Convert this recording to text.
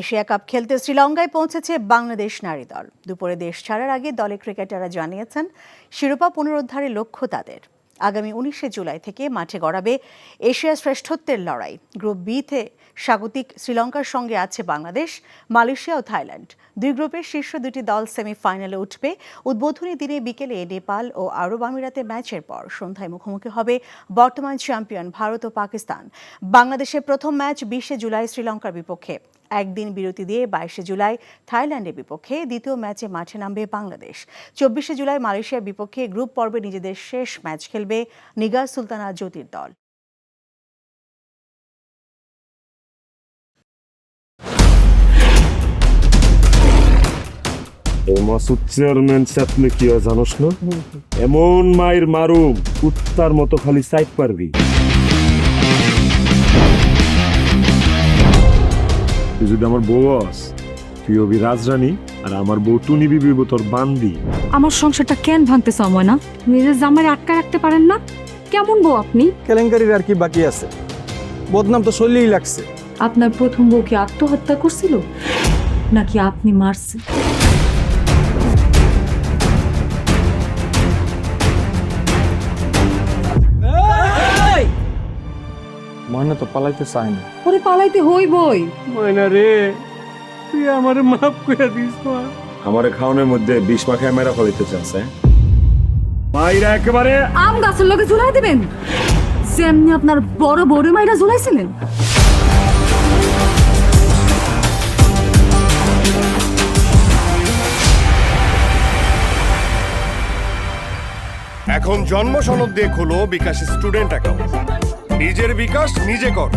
Asia cup খেলতে শ্রীলঙ্কায় পৌঁছেছে বাংলাদেশ নারী দল। দুপুরে দেশ ছাড়ার আগে দলের ক্রিকেটাররা জানিয়েছেন শিরোপা পুনরুদ্ধারের লক্ষ্য তাদের। আগামী 19শে জুলাই থেকে মাঠে গড়াবে এশিয়া শ্রেষ্ঠত্বের লড়াই। গ্রুপ বিতে স্বাগতিক শ্রীলঙ্কার সঙ্গে আছে বাংলাদেশ, মালয়েশিয়া ও থাইল্যান্ড। দুই গ্রুপের শীর্ষ দুটি দল সেমিফাইনালে উঠবে। উদ্বোধনী দিনে বিকেলে নেপাল ও আরব আমিরাতে ম্যাচের পর সন্ধ্যায় মুখোমুখি হবে বর্তমান চ্যাম্পিয়ন ভারত ও পাকিস্তান। বাংলাদেশের প্রথম ম্যাচ 20শে জুলাই শ্রীলঙ্কার বিপক্ষে। একদিন বিরতি দিয়ে 22শে জুলাই থাইল্যান্ডের বিপক্ষে। দ্বিতীয় ম্যাচে মাঠে নামবে বাংলাদেশ। 24শে জুলাই মালয়েশিয়ার বিপক্ষে গ্রুপ পর্বে নিজেদের শেষ ম্যাচ খেলবে নিগার সুলতানা জ্যোতির দল। মাসুদ চেয়ারম্যান চাপলে কি হয় জানোস না? এমন মায়ের মারুম কুত্তার মতো খালি সাইড পারবি। তুই যদি আমার বউ আস, তুই হবি রাজরানী আর আমার বউ টুনি বিবি তোর বান্দি। আমার সংসারটা কেন ভাঙতে সময় না? নিজের জামাই আটকা রাখতে পারেন না? কেমন বউ আপনি? কেলেঙ্কারির আর কি বাকি আছে? বদনাম তো শৈলেই লাগছে। আপনার প্রথম বউ কি আত্মহত্যা করছিল নাকি আপনি মারছেন? ময়না তো পালাইতে চায় না। ওরে পালাইতে হইবই। ময়না রে, তুই আমারে মাফ করে দিস। আমারে খাওয়ানোর মধ্যে বিষ মাখায় মেরা ফলাইতে চাচ্ছে। মাইরা একেবারে আম গাছের লগে ঝুলাই দিবেন যেমনি আপনার বড় বড় মাইরা ঝুলাইছিলেন। এখন জন্ম সনদ দিয়ে খোলো বিকাশ স্টুডেন্ট অ্যাকাউন্ট। নিজের বিকাশ নিজে কর।